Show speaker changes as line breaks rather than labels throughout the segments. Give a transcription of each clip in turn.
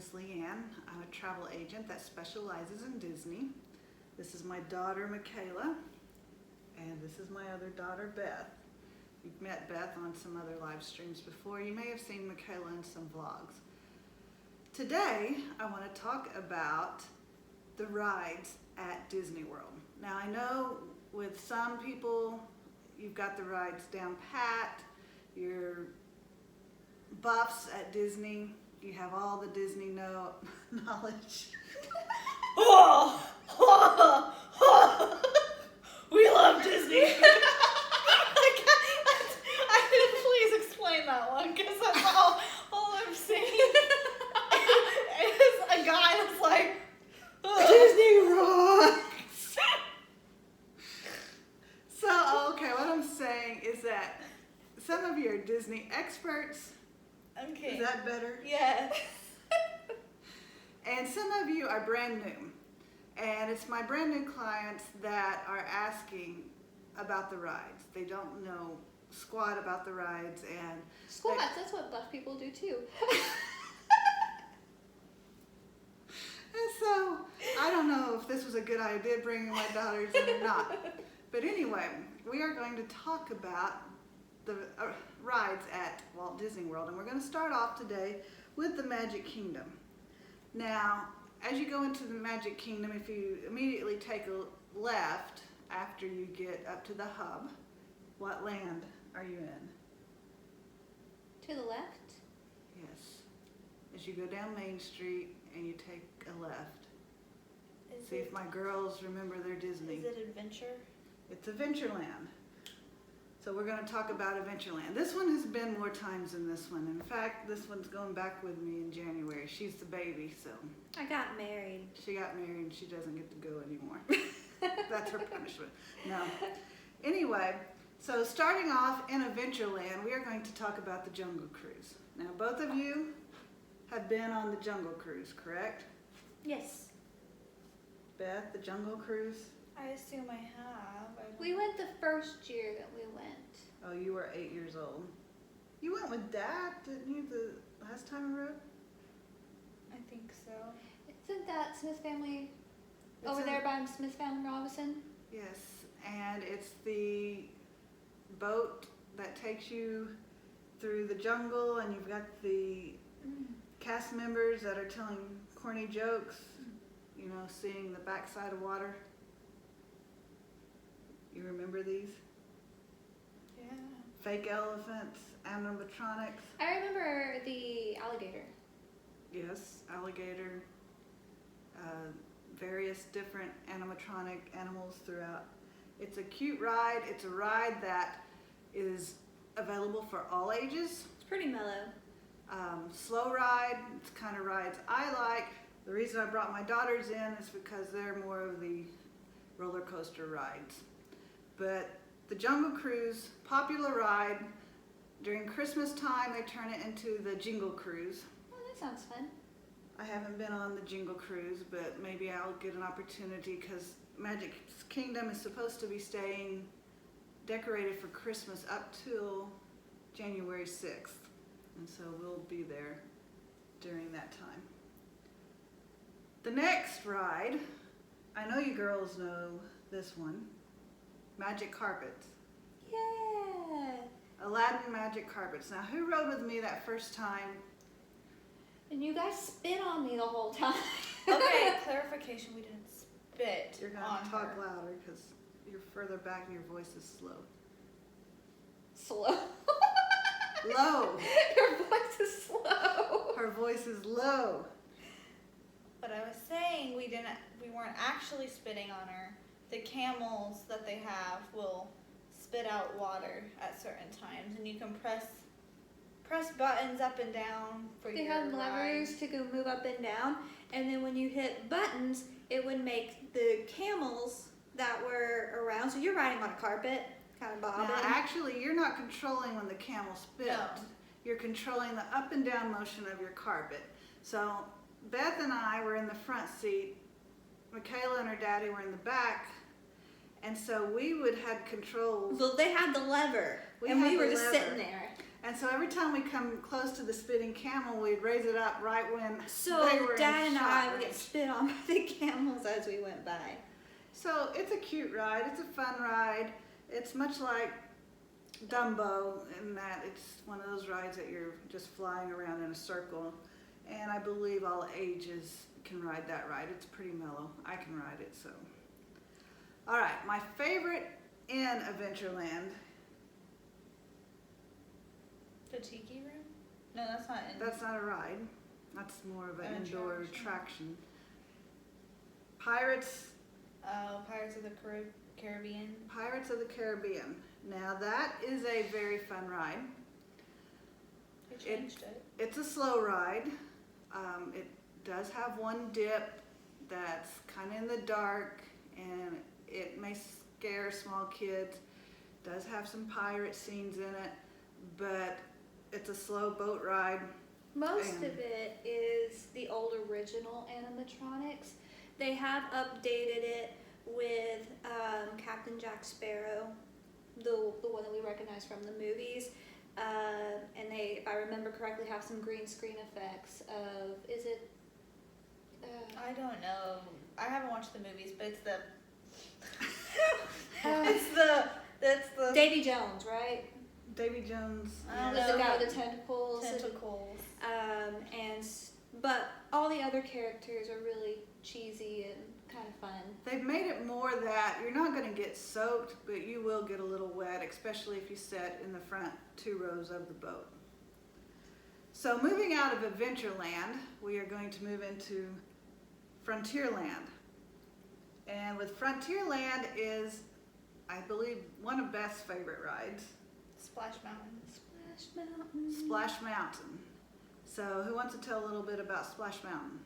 is Leanne. I'm a travel agent that specializes in Disney. This is my daughter, Michaela, and this is my other daughter, Beth. You've met Beth on some other live streams before. You may have seen Michaela in some vlogs. Today, I want to talk about the rides at Disney World. Now, I know with some people, you've got the rides down pat, you're buffs at Disney, you have all the Disney knowledge.
We love Disney. Please explain that one, because that's all I'm seeing is a guy that's like,
Disney rocks! So, okay, what I'm saying is that some of you are Disney experts.
okay.
Is that better?
Yes.
And some of you are brand new. And it's my brand new clients that are asking about the rides. They don't know squat about the rides, and
Squats, that's what buff people do too.
And so, I don't know if this was a good idea bringing my daughters in or not. But anyway, we are going to talk about the rides at Walt Disney World. And we're going to start off today with the Magic Kingdom. Now, as you go into the Magic Kingdom, if you immediately take a left after you get up to the hub, what land are you in?
To the left?
Yes. As you go down Main Street and you take a left. See if my girls remember their Disney.
Is it Adventure?
It's Adventureland. So we're going to talk about Adventureland. This one has been more times than this one. In fact, this one's going back with me in January. She's the baby, so
I got married.
she got married and she doesn't get to go anymore. That's her punishment. No. Anyway, so starting off in Adventureland, we are going to talk about the Jungle Cruise. Now, both of you have been on the Jungle Cruise, correct?
Yes.
Beth, the Jungle Cruise?
I assume I have.
We went the first year that we went.
Oh, you were 8 years old. You went with Dad, didn't you, the last time we rode?
I think so.
Isn't that Smith Family
It's
over
in-
there by Smith Family Robinson?
Yes, and it's the boat that takes you through the jungle, and you've got the cast members that are telling corny jokes, you know, seeing the backside of water. You remember these?
Yeah.
Fake elephants, animatronics.
I remember the alligator.
Yes, alligator, various different animatronic animals throughout. It's a cute ride. It's a ride that is available for all ages.
It's pretty mellow.
Slow ride, it's the kind of rides I like. The reason I brought my daughters in is because they're more of the roller coaster rides. But the Jungle Cruise, popular ride. During Christmas time, they turn it into the Jingle Cruise.
Oh, that sounds fun.
I haven't been on the Jingle Cruise, but maybe I'll get an opportunity because Magic Kingdom is supposed to be staying decorated for Christmas up till January 6th. And so we'll be there during that time. The next ride, I know you girls know this one, Magic Carpets.
Yeah.
Aladdin Magic Carpets. Now, who rode with me that first time?
And you guys spit on me the whole time.
Okay, clarification, we didn't spit
You're going
on
to talk
her.
louder because you're further back and your voice is slow.
Slow.
Low.
Your voice is slow.
Her voice is low.
But I was saying we weren't actually spitting on her. The camels that they have will spit out water at certain times, and you can press buttons up and down for
They
your
had
ride.
levers to go move up and down, and then when you hit buttons, it would make the camels that were around. So you're riding on a carpet, kind of bobbing.
Now, actually, you're not controlling when the camel spits.
No.
You're controlling the up and down motion of your carpet. So Beth and I were in the front seat. Michaela and her daddy were in the back. And so we would have controls.
So they had the lever,
We
and
had
we
the
were just
lever.
sitting there.
And so every time we come close to the spitting camel, we'd raise it up right when
So
they were
Dad
in
and I
shot
would get
range.
spit on by the camels as we went by.
So it's a cute ride. It's a fun ride. It's much like Dumbo in that it's one of those rides that you're just flying around in a circle. And I believe all ages can ride that ride. It's pretty mellow. I can ride it, so. All right, my favorite in Adventureland.
The tiki room? No, that's not in.
That's not a ride. That's more of an
An
indoor
attraction.
attraction. Pirates
Pirates of the Caribbean.
Pirates of the Caribbean. Now that is a very fun ride.
They changed it.
It's a slow ride. It does have one dip that's kind of in the dark, and it may scare small kids. Does have some pirate scenes in it, but it's a slow boat ride.
Most
And-
of it is the old original animatronics. They have updated it with Captain Jack Sparrow, the one that we recognize from the movies. And they, if I remember correctly, have some green screen effects of, is it?
I don't know. I haven't watched the movies, but it's the. That's the.
Davy Jones, right?
Davy Jones.
I don't
With
know.
the guy with the tentacles.
Tentacles.
But all the other characters are really cheesy and kind of fun.
They've made it more that you're not going to get soaked, but you will get a little wet, especially if you sit in the front 2 rows of the boat. So moving out of Adventureland, we are going to move into Frontierland. And with Frontierland is, I believe, one of Beth's favorite rides,
Splash Mountain.
Splash Mountain.
Splash Mountain. So who wants to tell a little bit about Splash Mountain?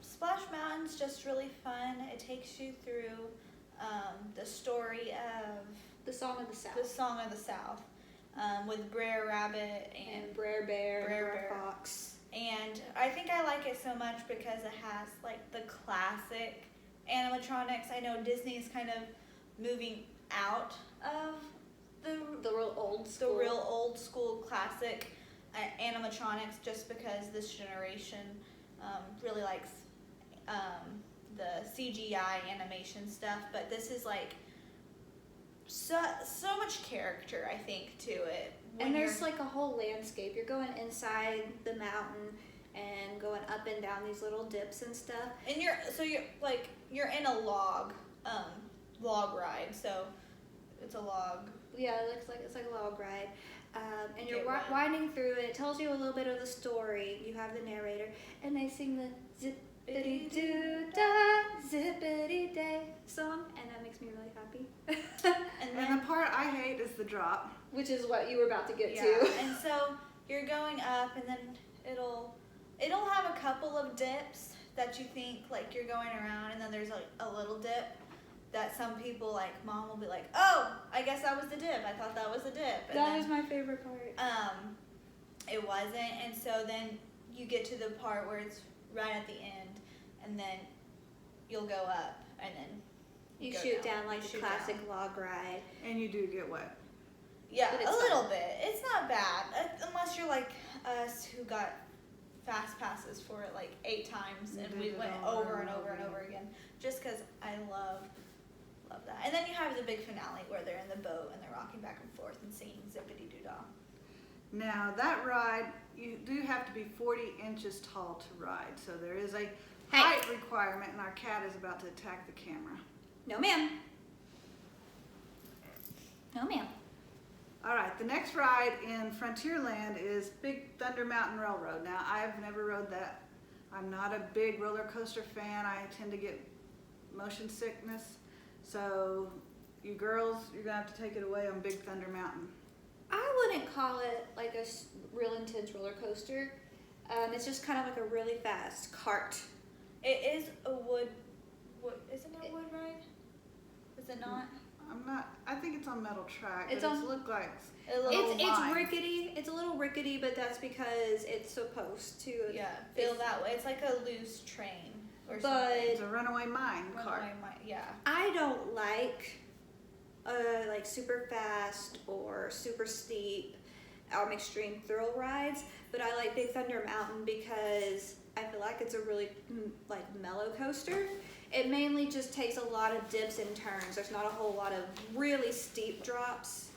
Splash Mountain's just really fun. It takes you through the story of
The Song of the South.
the Song of the South with Brer Rabbit and
And Brer Bear,
Brer
Brer
Bear.
Fox.
And I think I like it so much because it has like the classic animatronics. I know Disney is kind of moving out of
The real old
the
school.
real old school classic animatronics just because this generation really likes the CGI animation stuff. But this is like so much character, I think, to it. when
And there's
you're-
like a whole landscape. You're going inside the mountain and going up and down these little dips and stuff.
And you're in a log ride, so it's a log.
Yeah, it looks like it's like a log ride. And you're
Get wet.
winding through it. It tells you a little bit of the story. You have the narrator, and they sing the zippity doo da zippity day song, and that makes me really happy.
And
And
then
the part I hate is the drop.
Which is what you were about to get
yeah,
to.
and so you're going up, and then it'll have a couple of dips that you think like you're going around, and then there's like a little dip that some people like mom will be like, oh, I guess that was the dip. I thought that was the dip. And
That
then,
was my favorite part.
it wasn't, and so then you get to the part where it's right at the end, and then you'll go up, and then
You
go
shoot down
You
like the
shoot
classic
down.
log ride.
And you do get wet.
Yeah,
But
a
it's
little
fun.
bit. It's not bad, unless you're like us who got fast passes for it like 8 times, and
Did
we
it
went
over
over
and
and over and
over.
over again, just because I love that. And then you have the big finale where they're in the boat and they're rocking back and forth and singing zippity doo dah.
Now that ride, you do have to be 40 inches tall to ride. So there is a
Hey.
height requirement, and our cat is about to attack the camera.
No, ma'am. No, ma'am.
All right, the next ride in Frontierland is Big Thunder Mountain Railroad. Now, I've never rode that. I'm not a big roller coaster fan. I tend to get motion sickness. So, you girls, you're gonna have to take it away on Big Thunder Mountain.
I wouldn't call it like a real intense roller coaster. It's just kind of like a really fast cart.
It is a wood isn't it a wood ride? Is it not?
I think it's on metal track,
It's
but
on-
it looks like
A little
It's
line.
rickety. It's a little rickety, but that's because it's supposed to.
yeah, feel that way. It's like a loose train or
But
it's a runaway mine
something.
cart.
Yeah.
I don't like like super fast or super steep, extreme thrill rides. But I like Big Thunder Mountain because I feel like it's a really like mellow coaster. It mainly just takes a lot of dips and turns. There's not a whole lot of really steep drops.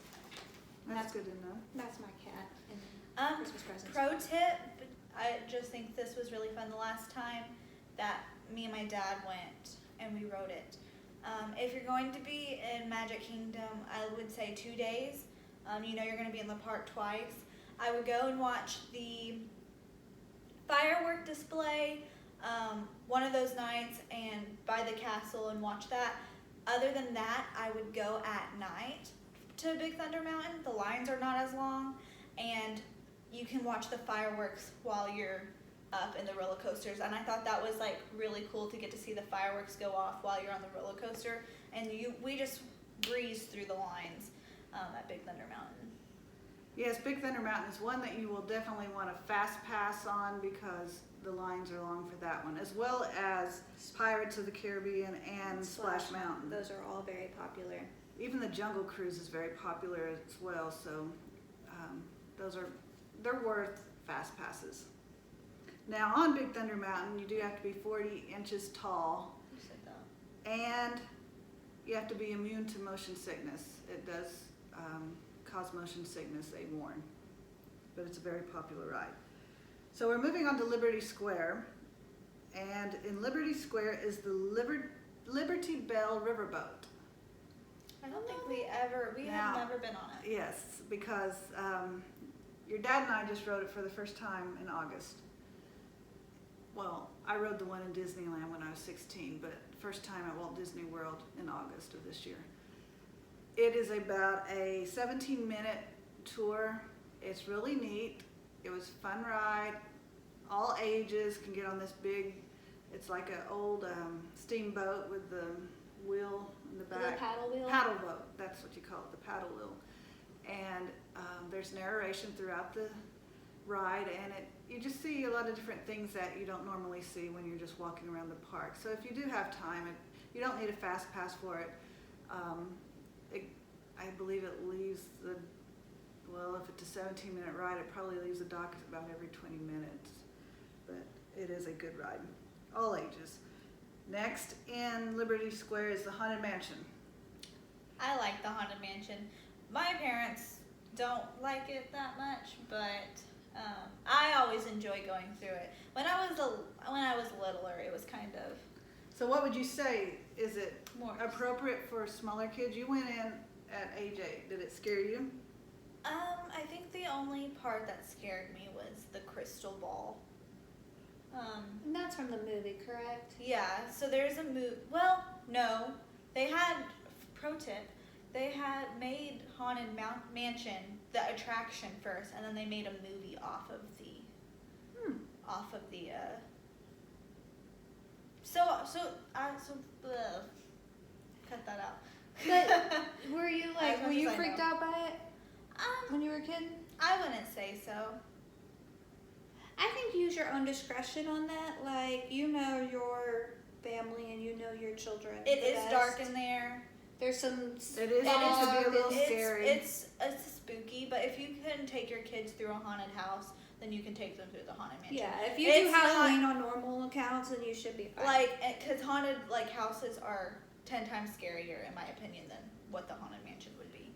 That's good to know.
That's my cat and Christmas presents.
Pro tip, I just think this was really fun the last time that me and my dad went and we rode it. If you're going to be in Magic Kingdom, I would say 2 days. You know you're going to be in the park twice. I would go and watch the firework display one of those nights and by the castle and watch that. Other than that, I would go at night to Big Thunder Mountain. The lines are not as long and you can watch the fireworks while you're up in the roller coasters, and I thought that was like really cool to get to see the fireworks go off while you're on the roller coaster, and we just breezed through the lines at Big Thunder Mountain.
Yes, Big Thunder Mountain is one that you will definitely want to fast pass on because the lines are long for that one, as well as Pirates of the Caribbean and Splash Mountain.
Those are all very popular.
Even the Jungle Cruise is very popular as well, so they're worth fast passes. Now on Big Thunder Mountain, you do have to be 40 inches tall,
You said that.
and you have to be immune to motion sickness. It does cause motion sickness, they warn, but it's a very popular ride. So we're moving on to Liberty Square, and in Liberty Square is the Liberty Bell Riverboat.
I don't think we have
Now-
never been on it.
Yes, because your dad and I just rode it for the first time in August. Well, I rode the one in Disneyland when I was 16, but first time at Walt Disney World in August of this year. It is about a 17-minute tour. It's really neat. It was a fun ride. All ages can get on this big, it's like an old steamboat with the wheel in the back.
The paddle wheel?
Paddle boat, that's what you call it, the paddle wheel. And there's narration throughout the ride, and you just see a lot of different things that you don't normally see when you're just walking around the park. So if you do have time, you don't need a fast pass for it. I believe it leaves if it's a 17-minute ride, it probably leaves the dock about every 20 minutes. But it is a good ride, all ages. Next in Liberty Square is the Haunted Mansion.
I like the Haunted Mansion. My parents don't like it that much, but I always enjoy going through it. When I was littler, it was kind of
So what would you say? Is it
more.
appropriate for smaller kids? You went in at age 8. Did it scare you?
I think the only part that scared me was the crystal ball.
And that's from the movie, correct?
Yeah, so there's a well, no. They had, pro tip, they had made Haunted Mansion the attraction first, and then they made a movie off of the cut that out.
But were you
As much
were you
as I
freaked
know.
out by it when you were a kid?
I wouldn't say so.
I think use your own discretion on that. Like, you know your family and you know your children.
It
the
is
best.
dark in there.
There's some.
It is supposed to be a little
It's
scary.
it's spooky, but if you can take your kids through a haunted house, then you can take them through the haunted mansion.
Yeah, if you
It's
do Halloween on normal accounts, then you should be fine.
Because haunted houses are 10 times scarier, in my opinion, than what the haunted mansion would be.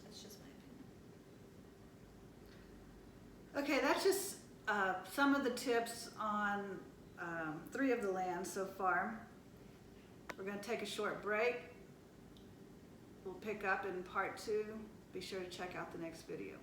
That's just my opinion.
Okay, that's just some of the tips on 3 of the lands so far. We're going to take a short break. We'll pick up in part 2. Be sure to check out the next video.